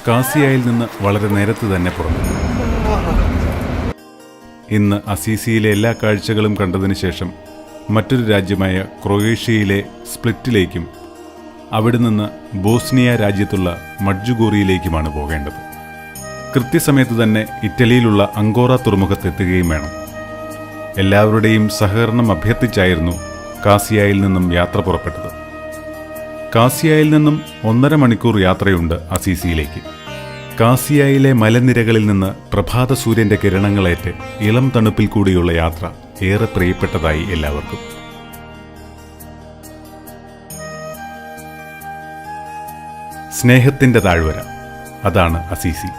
കാസിയായിൽ നിന്ന് വളരെ നേരത്തെ തന്നെ പുറപ്പെട്ടു. ഇന്ന് അസീസിയിലെ എല്ലാ കാഴ്ചകളും കണ്ടതിന് ശേഷം മറ്റൊരു രാജ്യമായ ക്രൊയേഷ്യയിലെ സ്പ്ലിറ്റിലേക്കും അവിടെ നിന്ന് ബോസ്നിയ രാജ്യത്തുള്ള മഡ്ജുഗോറിയയിലേക്കുമാണ് പോകേണ്ടത്. കൃത്യസമയത്ത് തന്നെ ഇറ്റലിയിലുള്ള അങ്കോറ തുറമുഖത്തെത്തുകയും വേണം. എല്ലാവരുടെയും സഹകരണം അഭ്യർത്ഥിച്ചായിരുന്നു കാസിയായിൽ നിന്നും യാത്ര പുറപ്പെട്ടത്. കാസിയായിൽ നിന്നും 1.5 മണിക്കൂർ യാത്രയുണ്ട് അസീസിയിലേക്ക്. കാസിയായിലെ മലനിരകളിൽ നിന്ന് പ്രഭാത സൂര്യന്റെ കിരണങ്ങളേറ്റ് ഇളം തണുപ്പിൽ കൂടിയുള്ള യാത്ര ഏറെ പ്രിയപ്പെട്ടതായി എല്ലാവർക്കും. സ്നേഹത്തിന്റെ താഴ്വര, അതാണ് അസീസി.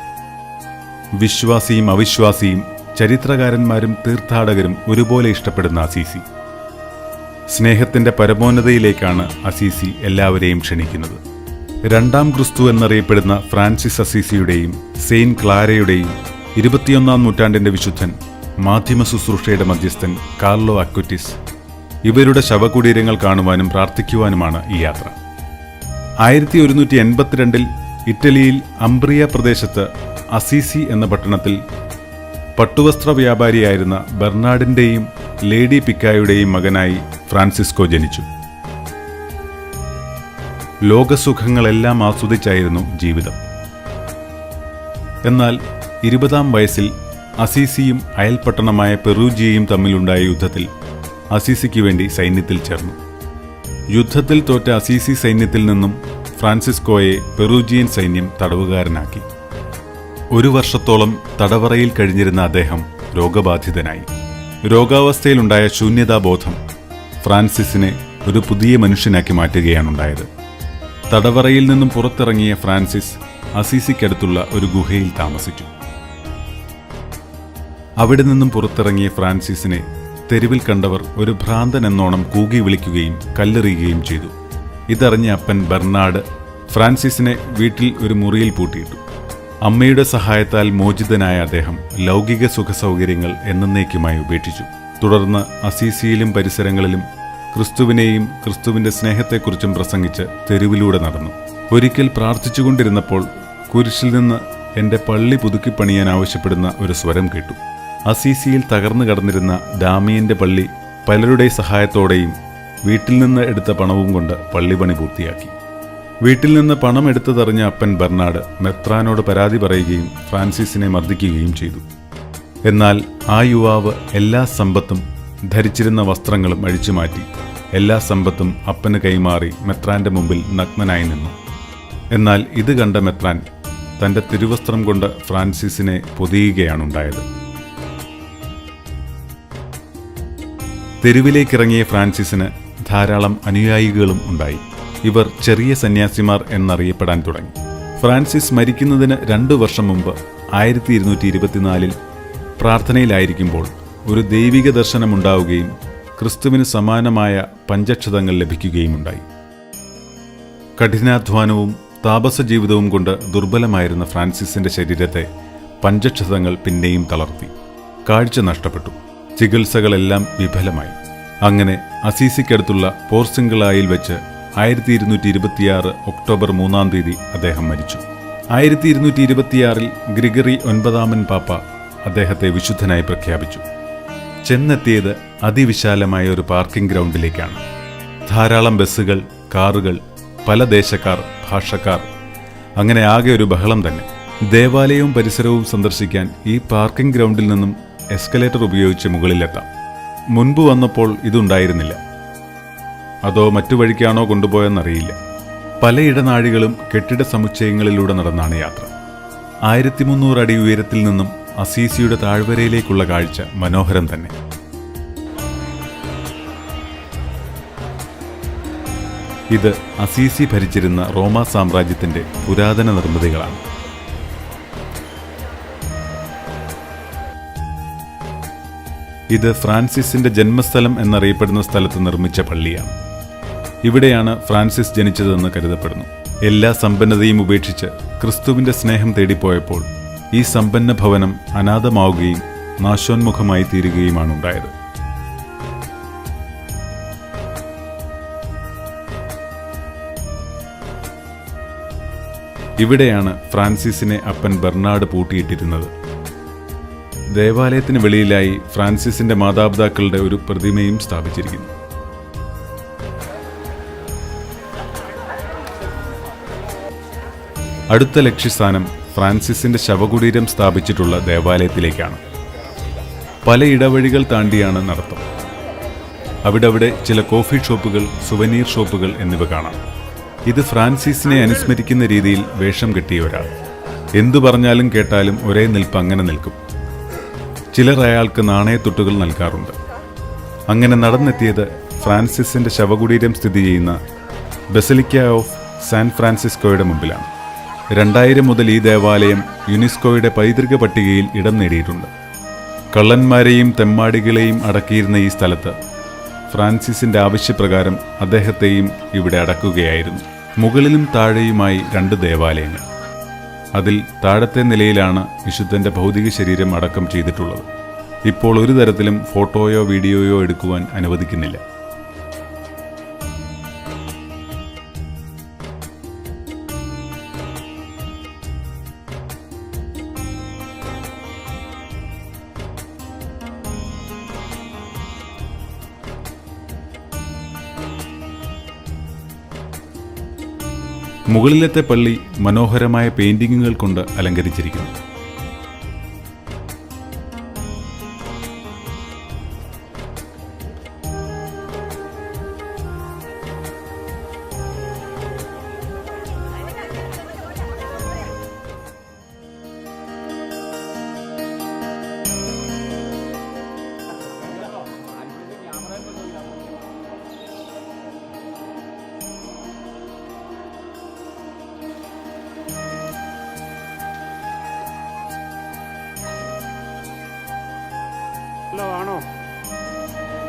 വിശ്വാസിയും അവിശ്വാസിയും ചരിത്രകാരന്മാരും തീർത്ഥാടകരും ഒരുപോലെ ഇഷ്ടപ്പെടുന്ന അസീസി. സ്നേഹത്തിന്റെ പരമോന്നതയിലേക്കാണ് അസീസി എല്ലാവരെയും ക്ഷണിക്കുന്നത്. 2ാം ക്രിസ്തു എന്നറിയപ്പെടുന്ന ഫ്രാൻസിസ് അസീസിയുടെയും സെയിന്റ് ക്ലാരയുടെയും 21ാം നൂറ്റാണ്ടിന്റെ വിശുദ്ധൻ, മാധ്യമ ശുശ്രൂഷയുടെ മധ്യസ്ഥൻ കാർലോ അക്വിറ്റിസ്, ഇവരുടെ ശവകുടീരങ്ങൾ കാണുവാനും പ്രാർത്ഥിക്കുവാനുമാണ് ഈ യാത്ര. 1182 ഇറ്റലിയിൽ അംബ്രിയ പ്രദേശത്ത് അസീസി എന്ന പട്ടണത്തിൽ പട്ടുവസ്ത്ര വ്യാപാരിയായിരുന്ന ബെർണാഡിന്റെയും ലേഡി പിക്കായുടെയും മകനായി ഫ്രാൻസിസ്കോ ജനിച്ചു. ലോകസുഖങ്ങളെല്ലാം ആസ്വദിച്ചായിരുന്നു ജീവിതം. എന്നാൽ 20ാം വയസ്സിൽ അസീസിയും അയൽപട്ടണമായ പെറൂജിയയും തമ്മിലുണ്ടായ യുദ്ധത്തിൽ അസീസിക്ക് വേണ്ടി സൈന്യത്തിൽ ചേർന്നു. യുദ്ധത്തിൽ തോറ്റ അസീസി സൈന്യത്തിൽ നിന്നും ഫ്രാൻസിസ്കോയെ പെറൂജിയൻ സൈന്യം തടവുകാരനാക്കി. 1 വർഷത്തോളം തടവറയിൽ കഴിഞ്ഞിരുന്ന അദ്ദേഹം രോഗബാധിതനായി. രോഗാവസ്ഥയിലുണ്ടായ ശൂന്യതാബോധം ഫ്രാൻസിസിനെ ഒരു പുതിയ മനുഷ്യനാക്കി മാറ്റുകയാണുണ്ടായത്. തടവറയിൽ നിന്നും പുറത്തിറങ്ങിയ ഫ്രാൻസിസ് അസീസിക്കടുത്തുള്ള ഒരു ഗുഹയിൽ താമസിച്ചു. അവിടെ നിന്നും പുറത്തിറങ്ങിയ ഫ്രാൻസിസിനെ തെരുവിൽ കണ്ടവർ ഒരു ഭ്രാന്തൻ എന്നോണം കൂകി വിളിക്കുകയും കല്ലെറിയുകയും ചെയ്തു. ഇതറിഞ്ഞ അപ്പൻ ബെർണാഡ് ഫ്രാൻസിസിനെ വീട്ടിൽ ഒരു മുറിയിൽ പൂട്ടിയിട്ടു. അമ്മയുടെ സഹായത്താൽ മോചിതനായ അദ്ദേഹം ലൗകിക സുഖസൗകര്യങ്ങൾ എന്നേക്കുമായി ഉപേക്ഷിച്ചു. തുടർന്ന് അസീസിയിലും പരിസരങ്ങളിലും ക്രിസ്തുവിനെയും ക്രിസ്തുവിന്റെ സ്നേഹത്തെക്കുറിച്ചും പ്രസംഗിച്ച് തെരുവിലൂടെ നടന്നു. ഒരിക്കൽ പ്രാർത്ഥിച്ചുകൊണ്ടിരുന്നപ്പോൾ കുരിശിൽ നിന്ന് എന്റെ പള്ളി പുതുക്കിപ്പണിയാൻ ആവശ്യപ്പെടുന്ന ഒരു സ്വരം കേട്ടു. അസീസിയിൽ തകർന്നു കടന്നിരുന്ന ഡാമിയന്റെ പള്ളി പലരുടെ സഹായത്തോടെയും വീട്ടിൽ നിന്ന് എടുത്ത പണവും കൊണ്ട് പള്ളിപണി പൂർത്തിയാക്കി. വീട്ടിൽ നിന്ന് പണം എടുത്തതറിഞ്ഞ അപ്പൻ ബെർണാഡ് മെത്രാനോട് പരാതി പറയുകയും ഫ്രാൻസിസിനെ മർദ്ദിക്കുകയും ചെയ്തു. എന്നാൽ ആ യുവാവ് എല്ലാ സമ്പത്തും ധരിച്ചിരുന്ന വസ്ത്രങ്ങളും അഴിച്ചുമാറ്റി എല്ലാ സമ്പത്തും അപ്പന് കൈമാറി മെത്രാന്റെ മുമ്പിൽ നഗ്നനായി നിന്നു. എന്നാൽ ഇത് കണ്ട മെത്രാൻ തന്റെ തിരുവസ്ത്രം കൊണ്ട് ഫ്രാൻസിസിനെ പൊതിയുകയാണുണ്ടായത്. തെരുവിലേക്കിറങ്ങിയ ഫ്രാൻസിസിന് ധാരാളം അനുയായികളും ഉണ്ടായി. ഇവർ ചെറിയ സന്യാസിമാർ എന്നറിയപ്പെടാൻ തുടങ്ങി. ഫ്രാൻസിസ് മരിക്കുന്നതിന് 2 വർഷം മുമ്പ് 1224 പ്രാർത്ഥനയിലായിരിക്കുമ്പോൾ ഒരു ദൈവിക ദർശനമുണ്ടാവുകയും ക്രിസ്തുവിന് സമാനമായ പഞ്ചക്ഷതങ്ങൾ ലഭിക്കുകയുമുണ്ടായി. കഠിനാധ്വാനവും താപസ ജീവിതവും കൊണ്ട് ദുർബലമായിരുന്ന ഫ്രാൻസിസിന്റെ ശരീരത്തെ പഞ്ചക്ഷതങ്ങൾ പിന്നെയും തളർത്തി. കാഴ്ച നഷ്ടപ്പെട്ടു. ചികിത്സകളെല്ലാം വിഫലമായി. അങ്ങനെ അസീസിക്കടുത്തുള്ള പോർസിംഗിളായിൽ വെച്ച് 1226 ഒക്ടോബർ 3-ാം തീയതി അദ്ദേഹം മരിച്ചു. 1226 ഗ്രിഗറി 9ാമൻ പാപ്പ അദ്ദേഹത്തെ വിശുദ്ധനായി പ്രഖ്യാപിച്ചു. ചെന്നെത്തിയത് അതിവിശാലമായ ഒരു പാർക്കിംഗ് ഗ്രൗണ്ടിലേക്കാണ്. ധാരാളം ബസ്സുകൾ, കാറുകൾ, പല ദേശക്കാർ, ഭാഷക്കാർ, അങ്ങനെ ആകെ ഒരു ബഹളം തന്നെ. ദേവാലയവും പരിസരവും സന്ദർശിക്കാൻ ഈ പാർക്കിംഗ് ഗ്രൗണ്ടിൽ നിന്നും എസ്കലേറ്റർ ഉപയോഗിച്ച് മുകളിലെത്താം. മുൻപ് വന്നപ്പോൾ ഇതുണ്ടായിരുന്നില്ല. അതോ മറ്റു വഴിക്കാണോ കൊണ്ടുപോയെന്നറിയില്ല. പല ഇടനാഴികളും കെട്ടിട സമുച്ചയങ്ങളിലൂടെ നടന്നാണ് യാത്ര. 1300 അടി ഉയരത്തിൽ നിന്നും അസീസിയുടെ താഴ്വരയിലേക്കുള്ള കാഴ്ച മനോഹരം തന്നെ. ഇത് അസീസി ഭരിച്ചിരുന്ന റോമാ സാമ്രാജ്യത്തിന്റെ പുരാതന നിർമ്മിതികളാണ്. ഇത് ഫ്രാൻസിസിന്റെ ജന്മസ്ഥലം എന്നറിയപ്പെടുന്ന സ്ഥലത്ത് നിർമ്മിച്ച പള്ളിയാണ്. ഇവിടെയാണ് ഫ്രാൻസിസ് ജനിച്ചതെന്ന് കരുതപ്പെടുന്നു. എല്ലാ സമ്പന്നതയും ഉപേക്ഷിച്ച് ക്രിസ്തുവിന്റെ സ്നേഹം തേടിപ്പോയപ്പോൾ ഈ സമ്പന്ന ഭവനം അനാഥമാവുകയും നാശോന്മുഖമായി തീരുകയുമാണുണ്ടായത്. ഇവിടെയാണ് ഫ്രാൻസിസിനെ അപ്പൻ ബെർണാഡ് പൂട്ടിയിട്ടിരുന്നത്. ദേവാലയത്തിന് വെളിയിലായി ഫ്രാൻസിസിന്റെ മാതാപിതാക്കളുടെ ഒരു പ്രതിമയും സ്ഥാപിച്ചിരിക്കുന്നു. അടുത്ത ലക്ഷ്യസ്ഥാനം ഫ്രാൻസിസിന്റെ ശവകുടീരം സ്ഥാപിച്ചിട്ടുള്ള ദേവാലയത്തിലേക്കാണ്. പല ഇടവഴികൾ താണ്ടിയാണ് നടത്തം. അവിടെ ചില കോഫി ഷോപ്പുകൾ, സുവനീർ ഷോപ്പുകൾ എന്നിവ കാണാം. ഇത് ഫ്രാൻസിസിനെ അനുസ്മരിക്കുന്ന രീതിയിൽ വേഷം കെട്ടിയ ഒരാൾ. എന്തു പറഞ്ഞാലും കേട്ടാലും ഒരേ നിൽപ്പ് അങ്ങനെ നിൽക്കും. ചിലർ അയാൾക്ക് നാണയത്തുട്ടുകൾ നൽകാറുണ്ട്. അങ്ങനെ നടന്നെത്തിയത് ഫ്രാൻസിസിന്റെ ശവകുടീരം സ്ഥിതി ചെയ്യുന്ന ബസിലിക്ക ഓഫ് സാൻ ഫ്രാൻസിസ്കോയുടെ മുമ്പിലാണ്. 2000 മുതൽ ഈ ദേവാലയം യുനെസ്കോയുടെ പൈതൃക പട്ടികയിൽ ഇടം നേടിയിട്ടുണ്ട്. കള്ളന്മാരെയും തെമ്മാടികളെയും അടക്കിയിരുന്ന ഈ സ്ഥലത്ത് ഫ്രാൻസിസിന്റെ ആവശ്യപ്രകാരം അദ്ദേഹത്തെയും ഇവിടെ അടക്കുകയായിരുന്നു. മുകളിലും താഴെയുമായി 2 ദേവാലയങ്ങൾ. അതിൽ താഴത്തെ നിലയിലാണ് വിശുദ്ധന്റെ ഭൗതിക ശരീരം അടക്കം ചെയ്തിട്ടുള്ളത്. ഇപ്പോൾ ഒരു തരത്തിലും ഫോട്ടോയോ വീഡിയോയോ എടുക്കുവാൻ അനുവദിക്കുന്നില്ല. മുകളിലത്തെ പള്ളി മനോഹരമായ പെയിന്റിങ്ങുകൾ കൊണ്ട് അലങ്കരിച്ചിരിക്കുന്നു. വല്ലതാണോ?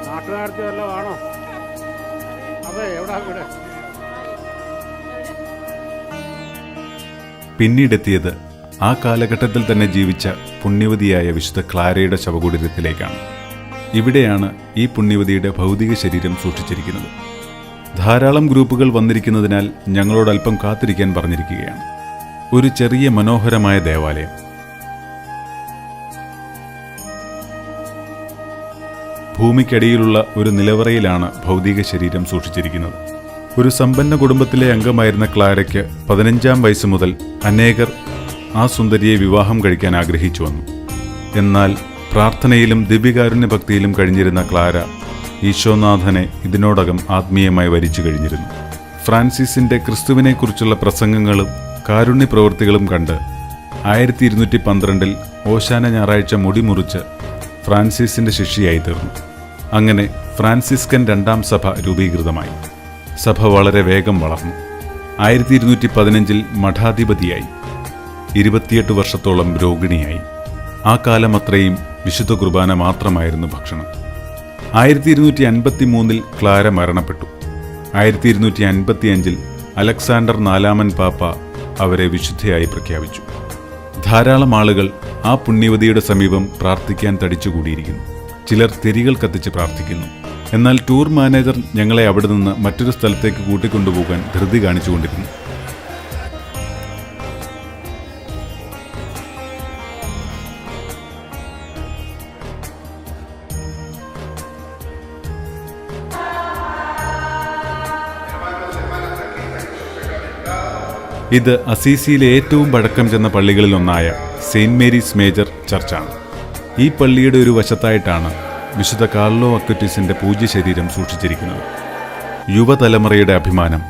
നാട്ടുകാർക്ക് വല്ലതാണോ? അതെ, എവിടാ വീട്? പിന്നീടെത്തിയത് ആ കാലഘട്ടത്തിൽ തന്നെ ജീവിച്ച പുണ്യവതിയായ വിശുദ്ധ ക്ലാരയുടെ ശവകുടീരത്തിലേക്കാണ്. ഇവിടെയാണ് ഈ പുണ്യവതിയുടെ ഭൗതിക ശരീരം സൂക്ഷിച്ചിരിക്കുന്നത്. ധാരാളം ഗ്രൂപ്പുകൾ വന്നിരിക്കുന്നതിനാൽ ഞങ്ങളോട് അല്പം കാത്തിരിക്കാൻ പറഞ്ഞിരിക്കുകയാണ്. ഒരു ചെറിയ മനോഹരമായ ദേവാലയം. ഭൂമിക്കടിയിലുള്ള ഒരു നിലവറയിലാണ് ഭൗതിക ശരീരം സൂക്ഷിച്ചിരിക്കുന്നത്. ഒരു സമ്പന്ന കുടുംബത്തിലെ അംഗമായിരുന്ന ക്ലാരയ്ക്ക് 15-ാം വയസ്സ് മുതൽ അനേകർ ആ സുന്ദരിയെ വിവാഹം കഴിക്കാൻ ആഗ്രഹിച്ചു വന്നു. എന്നാൽ പ്രാർത്ഥനയിലും ദിവ്യകാരുണ്യ ഭക്തിയിലും കഴിഞ്ഞിരുന്ന ക്ലാര ഈശോനാഥനെ ഇതിനോടകം ആത്മീയമായി വരിച്ചു കഴിഞ്ഞിരുന്നു. ഫ്രാൻസിസിന്റെ ക്രിസ്തുവിനെക്കുറിച്ചുള്ള പ്രസംഗങ്ങളും കാരുണ്യ പ്രവൃത്തികളും കണ്ട് 1212 ഓശാന ഞായറാഴ്ച മുടിമുറിച്ച് ഫ്രാൻസിസിന്റെ ശിഷ്യയായി തീർന്നു. അങ്ങനെ ഫ്രാൻസിസ്കൻ 2ാം സഭ രൂപീകൃതമായി. സഭ വളരെ വേഗം വളർന്നു. 1215 മഠാധിപതിയായി. 28 വർഷത്തോളം രോഗിണിയായി. ആ കാലം അത്രയും വിശുദ്ധ കുർബാന മാത്രമായിരുന്നു ഭക്ഷണം. 1253 ക്ലാര മരണപ്പെട്ടു. 1255 അലക്സാണ്ടർ 4-ാമൻ പാപ്പ അവരെ വിശുദ്ധയായി പ്രഖ്യാപിച്ചു. ധാരാളം ആളുകൾ ആ പുണ്യവതിയുടെ സമീപം പ്രാർത്ഥിക്കാൻ തടിച്ചുകൂടിയിരിക്കുന്നു. ചിലർ തിരികൾ കത്തിച്ച് പ്രാർത്ഥിക്കുന്നു. എന്നാൽ ടൂർ മാനേജർ ഞങ്ങളെ അവിടെ നിന്ന് മറ്റൊരു സ്ഥലത്തേക്ക് കൂട്ടിക്കൊണ്ടുപോകാൻ ധൃതി കാണിച്ചുകൊണ്ടിരുന്നു. ഇത് അസീസിയിലെ ഏറ്റവും പഴക്കം ചെന്ന പള്ളികളിലൊന്നായ സെയിന്റ് മേരീസ് മേജർ ചർച്ചാണ്. ഈ പള്ളിയുടെ ഒരു വശത്തായിട്ടാണ് വിശുദ്ധ കാർലോ അക്വിറ്റസിന്റെ പൂജ്യ ശരീരം സൂക്ഷിച്ചിരിക്കുന്നത്. യുവതലമുറയുടെ അഭിമാനം,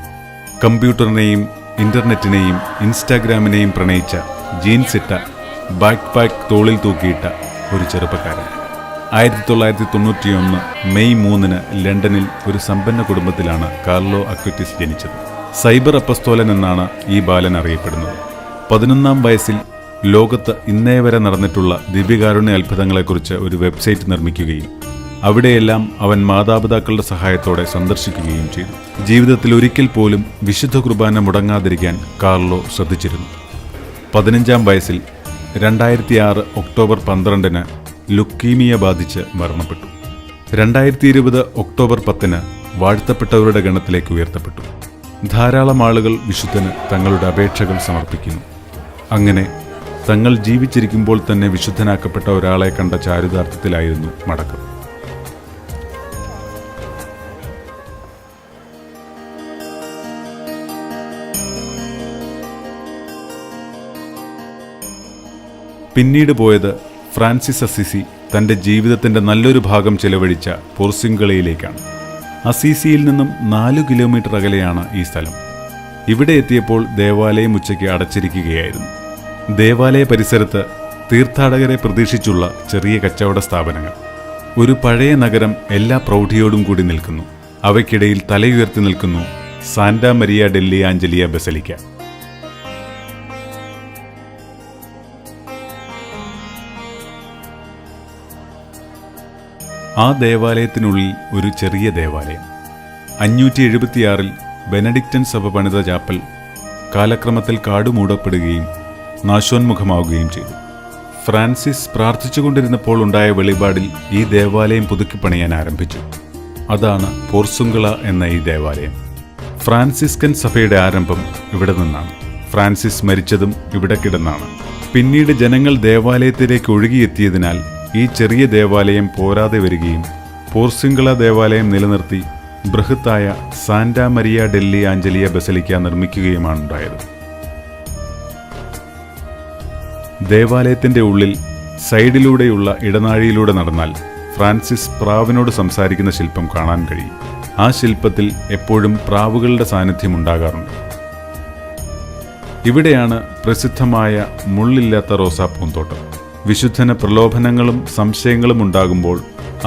കമ്പ്യൂട്ടറിനെയും ഇന്റർനെറ്റിനെയും ഇൻസ്റ്റാഗ്രാമിനെയും പ്രണയിച്ച ജീൻസ് ഇട്ട ബാക്ക് പാക്ക് തോളിൽ തൂക്കിയിട്ട ഒരു ചെറുപ്പക്കാരൻ. 1991 മെയ് 3 ലണ്ടനിൽ ഒരു സമ്പന്ന കുടുംബത്തിലാണ് കാർലോ അക്വിറ്റസ് ജനിച്ചത്. സൈബർ അപ്പസ്തോലൻ എന്നാണ് ഈ ബാലൻ അറിയപ്പെടുന്നത്. 11-ാം വയസ്സിൽ ലോകത്ത് ഇന്നേ വരെ നടന്നിട്ടുള്ള ദിവ്യകാരുണ്യ അത്ഭുതങ്ങളെക്കുറിച്ച് ഒരു വെബ്സൈറ്റ് നിർമ്മിക്കുകയും അവിടെയെല്ലാം അവൻ മാതാപിതാക്കളുടെ സഹായത്തോടെ സന്ദർശിക്കുകയും ചെയ്തു. ജീവിതത്തിൽ ഒരിക്കൽ പോലും വിശുദ്ധ കുർബാന മുടങ്ങാതിരിക്കാൻ കാർലോ ശ്രദ്ധിച്ചിരുന്നു. 15-ാം വയസ്സിൽ 2006 ഒക്ടോബർ 12 ലുക്കീമിയ ബാധിച്ച് മരണപ്പെട്ടു. 2020 ഒക്ടോബർ 10 വാഴ്ത്തപ്പെട്ടവരുടെ ഗണത്തിലേക്ക് ഉയർത്തപ്പെട്ടു. ധാരാളം ആളുകൾ വിശുദ്ധന് തങ്ങളുടെ അപേക്ഷകൾ സമർപ്പിക്കുന്നു. അങ്ങനെ തങ്ങൾ ജീവിച്ചിരിക്കുമ്പോൾ തന്നെ വിശുദ്ധനാക്കപ്പെട്ട ഒരാളെ കണ്ട ചാരിതാർത്ഥ്യത്തിലായിരുന്നു മടക്കം. പിന്നീട് പോയത് ഫ്രാൻസിസ് അസിസി തൻ്റെ ജീവിതത്തിൻ്റെ നല്ലൊരു ഭാഗം ചെലവഴിച്ച പോർസിംഗളയിലേക്കാണ്. അസീസിയിൽ നിന്നും 4 കിലോമീറ്റർ അകലെയാണ് ഈ സ്ഥലം. ഇവിടെ എത്തിയപ്പോൾ ദേവാലയം ഉച്ചയ്ക്ക് അടച്ചിരിക്കുകയായിരുന്നു. ദേവാലയ പരിസരത്ത് തീർത്ഥാടകരെ പ്രതീക്ഷിച്ചുള്ള ചെറിയ കച്ചവട സ്ഥാപനങ്ങൾ. ഒരു പഴയ നഗരം എല്ലാ പ്രൗഢിയോടും കൂടി നിൽക്കുന്നു. അവയ്ക്കിടയിൽ തലയുയർത്തി നിൽക്കുന്നു സാന്റാ മരിയ ഡെല്ലി ആഞ്ചലിയ ബസലിക്ക. ആ ദേവാലയത്തിനുള്ളിൽ ഒരു ചെറിയ ദേവാലയം. 576 ബെനഡിക്റ്റൻ സഭ പണിത ചാപ്പൽ കാലക്രമത്തിൽ കാടുമൂടപ്പെടുകയും നാശോന്മുഖമാവുകയും ചെയ്തു. ഫ്രാൻസിസ് പ്രാർത്ഥിച്ചുകൊണ്ടിരുന്നപ്പോൾ ഉണ്ടായ വെളിപാടിൽ ഈ ദേവാലയം പുതുക്കിപ്പണിയാൻ ആരംഭിച്ചു. അതാണ് പോർസുംഗള എന്ന ഈ ദേവാലയം. ഫ്രാൻസിസ്കൻ സഭയുടെ ആരംഭം ഇവിടെ നിന്നാണ്. ഫ്രാൻസിസ് മരിച്ചതും ഇവിടെ കിടന്നാണ്. പിന്നീട് ജനങ്ങൾ ദേവാലയത്തിലേക്ക് ഒഴുകിയെത്തിയതിനാൽ ഈ ചെറിയ ദേവാലയം പോരാതെ വരികയും പോർസിംഗള ദേവാലയം നിലനിർത്തി ബൃഹത്തായ സാന്റാ മരിയ ഡെല്ലി ആഞ്ചലിയ ബസലിക്ക നിർമ്മിക്കുകയുമാണ് ഉണ്ടായത്. ദേവാലയത്തിൻ്റെ ഉള്ളിൽ സൈഡിലൂടെയുള്ള ഇടനാഴിയിലൂടെ നടന്നാൽ ഫ്രാൻസിസ് പ്രാവിനോട് സംസാരിക്കുന്ന ശില്പം കാണാൻ കഴിയും. ആ ശില്പത്തിൽ എപ്പോഴും പ്രാവുകളുടെ സാന്നിധ്യം ഉണ്ടാകാറുണ്ട്. ഇവിടെയാണ് പ്രസിദ്ധമായ മുള്ളില്ലാത്ത റോസാപ്പൂന്തോട്ടം. വിശുദ്ധന് പ്രലോഭനങ്ങളും സംശയങ്ങളും ഉണ്ടാകുമ്പോൾ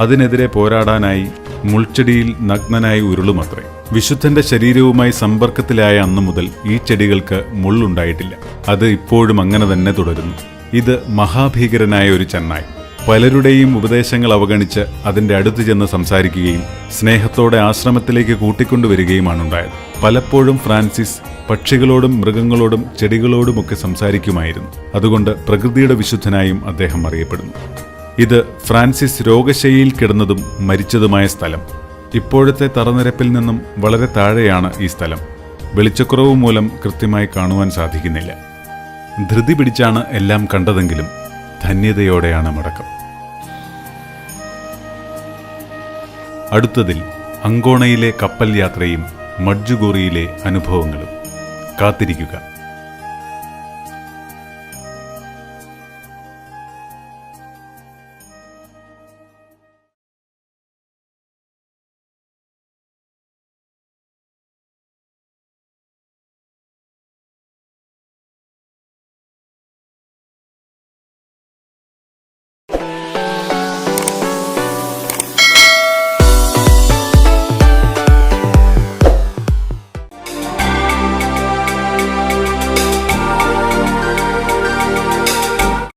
അതിനെതിരെ പോരാടാനായി മുൾച്ചെടിയിൽ നഗ്നനായി ഉരുളുമത്രേ. വിശുദ്ധന്റെ ശരീരവുമായി സമ്പർക്കത്തിലായ അന്നു മുതൽ ഈ ചെടികൾക്ക് മുള്ളുണ്ടായിട്ടില്ല. അത് ഇപ്പോഴും അങ്ങനെ തന്നെ തുടരുന്നു. ഇത് മഹാഭീകരനായ ഒരു ചെന്നായ്. പലരുടെയും ഉപദേശങ്ങൾ അവഗണിച്ച് അതിൻ്റെ അടുത്ത് ചെന്ന് സംസാരിക്കുകയും സ്നേഹത്തോടെ ആശ്രമത്തിലേക്ക് കൂട്ടിക്കൊണ്ടുവരികയുമാണുണ്ടായത്. പലപ്പോഴും ഫ്രാൻസിസ് പക്ഷികളോടും മൃഗങ്ങളോടും ചെടികളോടുമൊക്കെ സംസാരിക്കുമായിരുന്നു. അതുകൊണ്ട് പ്രകൃതിയുടെ വിശുദ്ധനായും അദ്ദേഹം അറിയപ്പെടുന്നു. ഇത് ഫ്രാൻസിസ് രോഗശയ്യയിൽ കിടന്നതും മരിച്ചതുമായ സ്ഥലം. ഇപ്പോഴത്തെ തറനിരപ്പിൽ നിന്നും വളരെ താഴെയാണ് ഈ സ്ഥലം. വെളിച്ചക്കുറവ് മൂലം കൃത്യമായി കാണുവാൻ സാധിക്കുന്നില്ല. ധൃതി പിടിച്ചാണ് എല്ലാം കണ്ടതെങ്കിലും ധന്യതയോടെയാണ് മടക്കം. അടുത്തതിൽ അങ്കോണയിലെ കപ്പൽ യാത്രയും മഡ്ജുഗോറിയിലെ അനുഭവങ്ങളും. കാത്തിരിക്കുക.